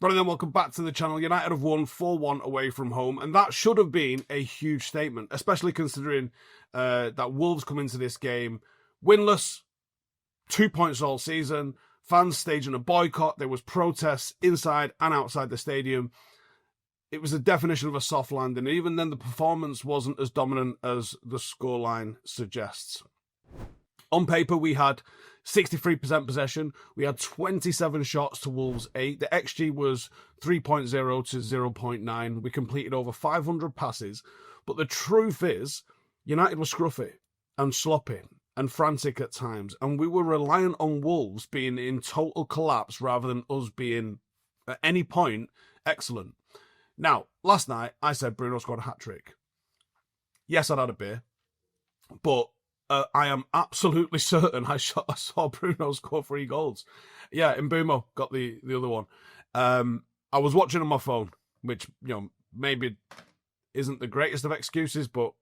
Right then, welcome back to the channel. United have won 4-1 away from home, and that should have been a huge statement, especially considering that Wolves come into this game winless, 2 points all season, fans staging a boycott, there was protests inside and outside the stadium. It was the definition of a soft landing, and even then the performance wasn't as dominant as the scoreline suggests. On paper, we had 63% possession. We had 27 shots to Wolves' 8. The XG was 3.0 to 0.9. We completed over 500 passes. But the truth is, United were scruffy and sloppy and frantic at times. And we were reliant on Wolves being in total collapse rather than us being, at any point, excellent. Now, last night, I said Bruno scored a hat-trick. Yes, I'd had a beer. But I am absolutely certain I saw Bruno score 3 goals. Yeah, Mbuemo got the other one. I was watching on my phone, which, maybe isn't the greatest of excuses, but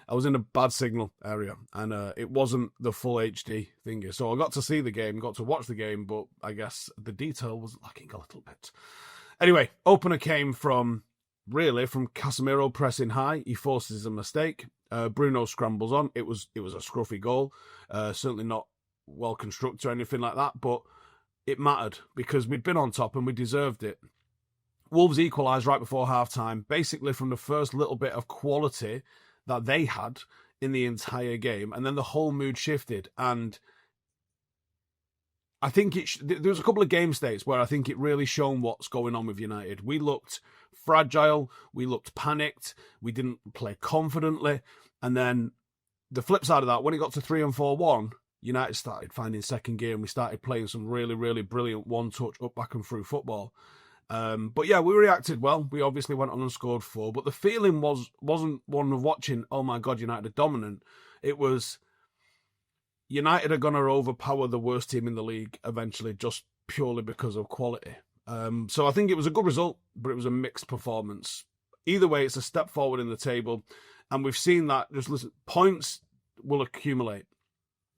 I was in a bad signal area, and it wasn't the full HD thingy. So I got to see the game, got to watch the game, but I guess the detail was lacking a little bit. Anyway, opener came from Casemiro pressing high. He forces a mistake. Bruno scrambles on. It was a scruffy goal. Certainly not well constructed or anything like that, but it mattered because we'd been on top and we deserved it. Wolves equalised right before half-time, basically from the first little bit of quality that they had in the entire game, and then the whole mood shifted. And I think there was a couple of game states where I think it really shown what's going on with United. We looked fragile, we looked panicked, we didn't play confidently, and then the flip side of that, when it got to 3 and 4-1, United started finding second gear and we started playing some really, really brilliant one-touch up, back and through football. But yeah, we reacted well. We obviously went on and scored 4, but the feeling wasn't one of watching, oh my God, United are dominant. It was, United are going to overpower the worst team in the league eventually, just purely because of quality. So I think it was a good result, but it was a mixed performance. Either way, it's a step forward in the table, and we've seen that. Just listen, points will accumulate,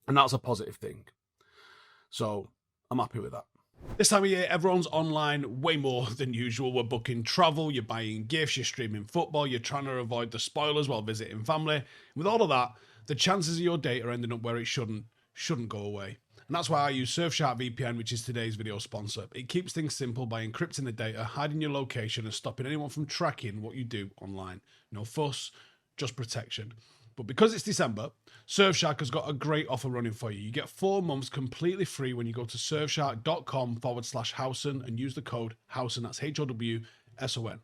and that's a positive thing. So I'm happy with that. This time of year, everyone's online way more than usual. We're booking travel, you're buying gifts, you're streaming football, you're trying to avoid the spoilers while visiting family. With all of that, the chances of your data ending up where it shouldn't go away. And that's why I use Surfshark VPN, which is today's video sponsor. It keeps things simple by encrypting the data, hiding your location, and stopping anyone from tracking what you do online. No fuss, just protection. But because it's December, Surfshark has got a great offer running for you. You get 4 months completely free when you go to surfshark.com/Howson and use the code Howson, that's HOWSON.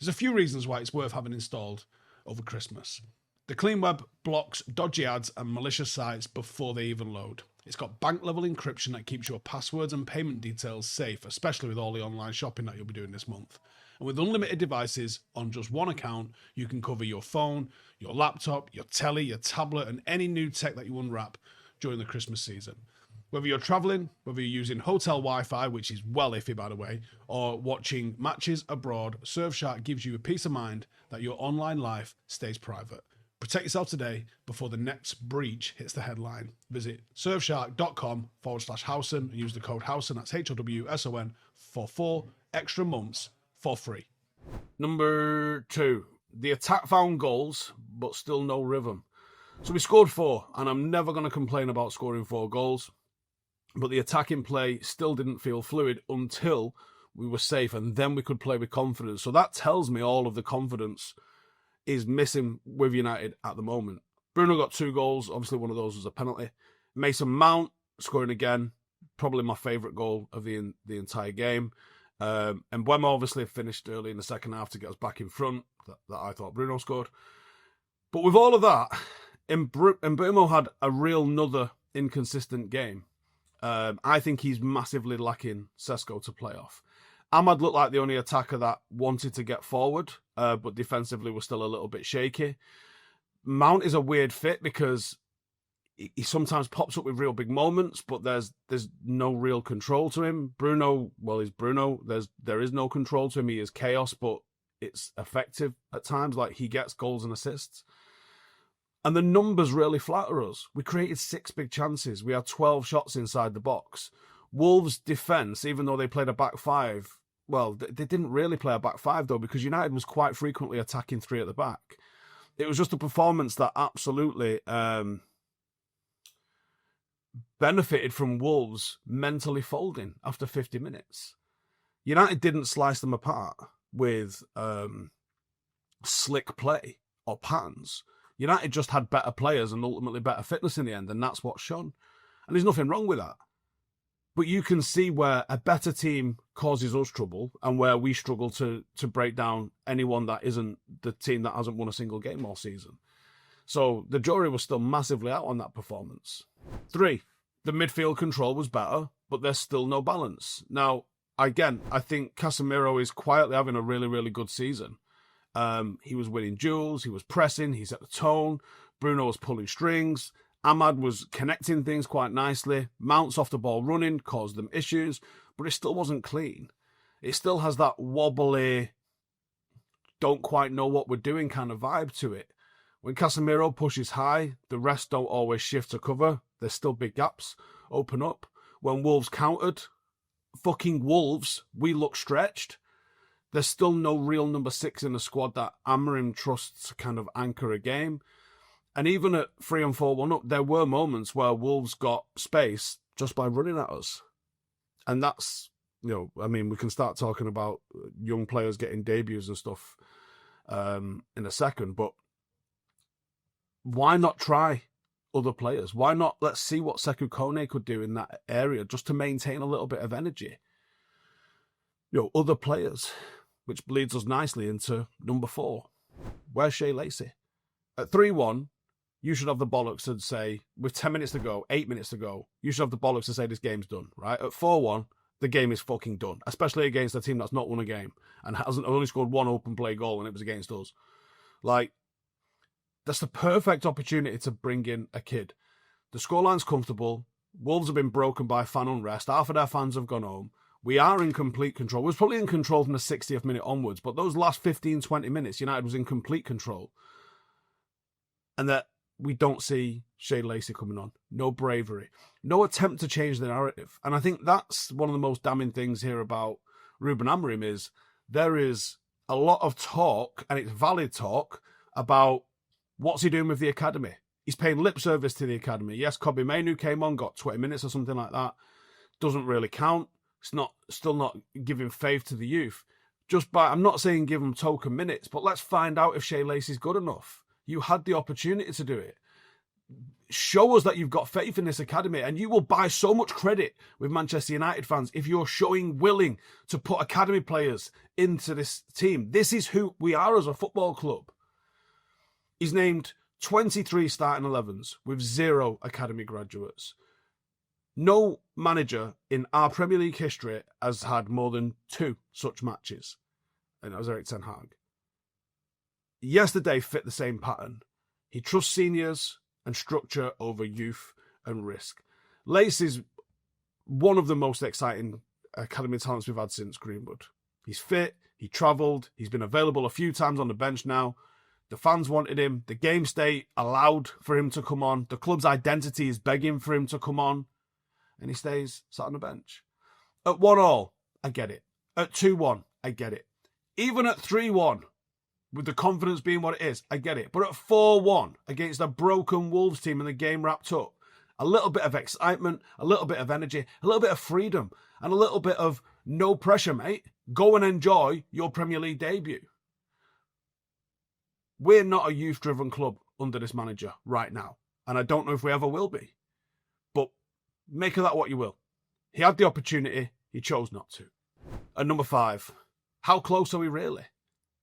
There's a few reasons why it's worth having installed over Christmas. The clean web blocks dodgy ads and malicious sites before they even load. It's got bank-level encryption that keeps your passwords and payment details safe, especially with all the online shopping that you'll be doing this month. And with unlimited devices on just one account, you can cover your phone, your laptop, your telly, your tablet, and any new tech that you unwrap during the Christmas season. Whether you're traveling, whether you're using hotel Wi-Fi, which is well iffy by the way, or watching matches abroad, Surfshark gives you a peace of mind that your online life stays private. Protect yourself today before the next breach hits the headline. Visit surfshark.com/Howson and use the code Howson, that's HOWSON, for 4 extra months for free. Number 2. The attack found goals, but still no rhythm. So we scored 4, and I'm never going to complain about scoring 4 goals. But the attacking play still didn't feel fluid until we were safe, and then we could play with confidence. So that tells me all of the confidence is missing with United at the moment. Bruno got 2 goals. Obviously, one of those was a penalty. Mason Mount scoring again. Probably my favourite goal of the entire game. And Mbuemo obviously finished early in the second half to get us back in front. That I thought Bruno scored. But with all of that, Mbuemo had a real another inconsistent game. I think he's massively lacking Sesko to play off. Ahmad looked like the only attacker that wanted to get forward, but defensively was still a little bit shaky. Mount is a weird fit because he sometimes pops up with real big moments, but there's no real control to him. Bruno, well, he's Bruno. There is no control to him. He is chaos, but it's effective at times. Like, he gets goals and assists. And the numbers really flatter us. We created 6 big chances. We had 12 shots inside the box. Wolves' defence, even though they played a back five, well, they didn't really play a back five, though, because United was quite frequently attacking three at the back. It was just a performance that absolutely benefited from Wolves mentally folding after 50 minutes. United didn't slice them apart with slick play or patterns. United just had better players and ultimately better fitness in the end, and that's what's shown. And there's nothing wrong with that. But you can see where a better team causes us trouble and where we struggle to break down anyone that isn't the team that hasn't won a single game all season. So the jury was still massively out on that performance. 3, the midfield control was better, but there's still no balance. Now, again, I think Casemiro is quietly having a really, really good season. He was winning duels, he was pressing, he set the tone, Bruno was pulling strings, Ahmad was connecting things quite nicely, Mount's off the ball running, caused them issues, but it still wasn't clean. It still has that wobbly, don't quite know what we're doing kind of vibe to it. When Casemiro pushes high, the rest don't always shift to cover. There's still big gaps open up. When Wolves countered, fucking Wolves, we look stretched. There's still no real number 6 in the squad that Amorim trusts to kind of anchor a game. And even at 3 and 4-1 up, there were moments where Wolves got space just by running at us. And that's, I mean, we can start talking about young players getting debuts and stuff in a second, but why not try other players? Why not let's see what Sesko could do in that area just to maintain a little bit of energy? Other players, which leads us nicely into number 4. Where's Shea Lacey? At 3-1, you should have the bollocks to say, with 10 minutes to go, 8 minutes to go, you should have the bollocks to say this game's done, right? At 4-1, the game is fucking done, especially against a team that's not won a game and hasn't only scored one open play goal and it was against us. That's the perfect opportunity to bring in a kid. The scoreline's comfortable. Wolves have been broken by fan unrest. Half of their fans have gone home. We are in complete control. We was probably in control from the 60th minute onwards, but those last 15, 20 minutes, United was in complete control. And that we don't see Shea Lacey coming on. No bravery. No attempt to change the narrative. And I think that's one of the most damning things here about Ruben Amorim is there is a lot of talk, and it's valid talk, about what's he doing with the academy. He's paying lip service to the academy. Yes, Mainoo came on, got 20 minutes or something like that. Doesn't really count. It's still not giving faith to the youth. I'm not saying give them token minutes, but let's find out if Shea Lacey's good enough. You had the opportunity to do it. Show us that you've got faith in this academy, and you will buy so much credit with Manchester United fans if you're willing to put academy players into this team. This is who we are as a football club. He's named 23 starting 11s with 0 academy graduates. No manager in our Premier League history has had more than 2 such matches. And that was Erik ten Hag. Yesterday fit the same pattern. He trusts seniors and structure over youth and risk. Lacey's one of the most exciting academy talents we've had since Greenwood. He's fit, he travelled, he's been available a few times on the bench now. The fans wanted him. The game state allowed for him to come on. The club's identity is begging for him to come on. And he stays sat on the bench. At 1-1, I get it. At 2-1, I get it. Even at 3-1, with the confidence being what it is, I get it. But at 4-1, against a broken Wolves team and the game wrapped up, a little bit of excitement, a little bit of energy, a little bit of freedom, and a little bit of no pressure, mate. Go and enjoy your Premier League debut. We're not a youth-driven club under this manager right now. And I don't know if we ever will be. But make of that what you will. He had the opportunity. He chose not to. And number 5, how close are we really?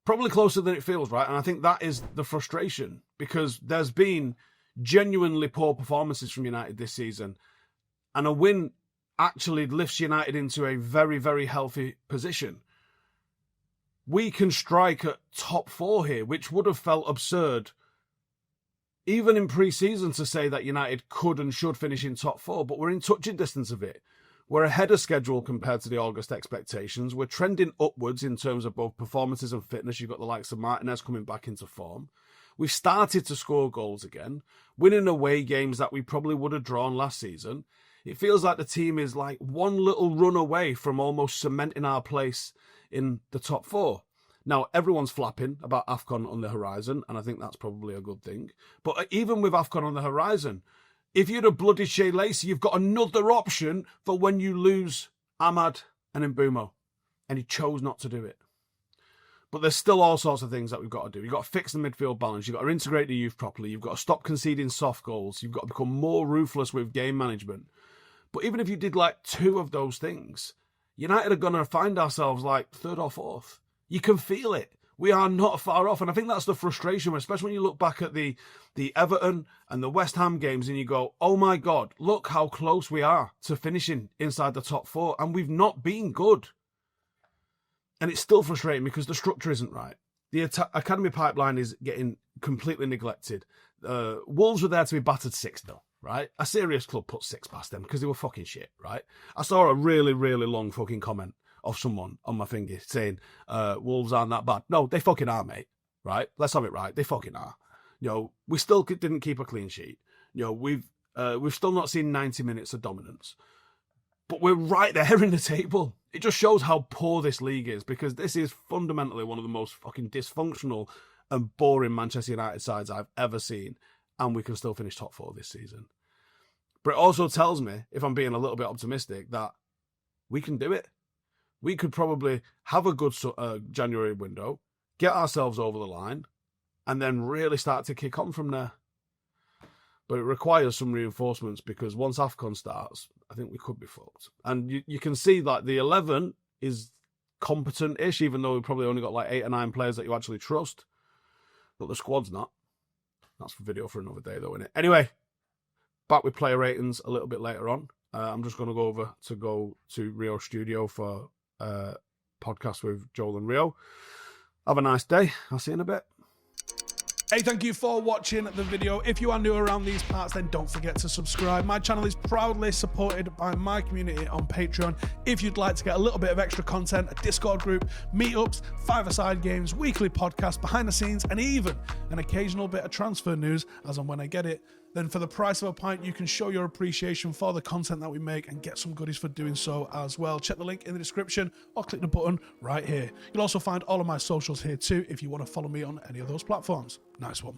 Probably closer than it feels, right? And I think that is the frustration. Because there's been genuinely poor performances from United this season. And a win actually lifts United into a very, very healthy position. We can strike at top 4 here, which would have felt absurd even in pre-season to say that United could and should finish in top 4, but we're in touching distance of it. We're ahead of schedule compared to the August expectations. We're trending upwards in terms of both performances and fitness. You've got the likes of Martinez coming back into form. We've started to score goals again, winning away games that we probably would have drawn last season. It feels like the team is like one little run away from almost cementing our place in the top 4. Now, everyone's flapping about AFCON on the horizon, and I think that's probably a good thing. But even with AFCON on the horizon, if you'd have blooded Shea Lacey, you've got another option for when you lose Ahmad and Mbuemo. And he chose not to do it. But there's still all sorts of things that we've got to do. You've got to fix the midfield balance. You've got to integrate the youth properly. You've got to stop conceding soft goals. You've got to become more ruthless with game management. But even if you did like 2 of those things, United are going to find ourselves like 3rd or 4th. You can feel it. We are not far off. And I think that's the frustration, especially when you look back at the Everton and the West Ham games and you go, oh my God, look how close we are to finishing inside the top 4. And we've not been good. And it's still frustrating because the structure isn't right. The academy pipeline is getting completely neglected. Wolves were there to be battered 6-0, right? A serious club put 6 past them because they were fucking shit, right? I saw a really, really long fucking comment of someone on my thingy saying, Wolves aren't that bad. No, they fucking are, mate, right? Let's have it right. They fucking are. We still didn't keep a clean sheet. We've still not seen 90 minutes of dominance. But we're right there in the table. It just shows how poor this league is, because this is fundamentally one of the most fucking dysfunctional and boring Manchester United sides I've ever seen, and we can still finish top 4 this season. But it also tells me, if I'm being a little bit optimistic, that we can do it. We could probably have a good January window, get ourselves over the line, and then really start to kick on from there. But it requires some reinforcements, because once AFCON starts, I think we could be fucked. And you can see that the 11 is competent-ish, even though we've probably only got like 8 or 9 players that you actually trust. But the squad's not. That's a video for another day, though, isn't it? Anyway, back with player ratings a little bit later on. I'm just going to go to Rio Studio for podcast with Joel and Rio. Have a nice day. I'll see you in a bit. Hey, thank you for watching the video. If you are new around these parts, then don't forget to subscribe. My channel is proudly supported by my community on Patreon. If you'd like to get a little bit of extra content, a Discord group, meetups, 5-a-side games, weekly podcasts, behind the scenes, and even an occasional bit of transfer news as and when I get it, then for the price of a pint, you can show your appreciation for the content that we make and get some goodies for doing so as well. Check the link in the description or click the button right here. You'll also find all of my socials here too if you want to follow me on any of those platforms. Nice one.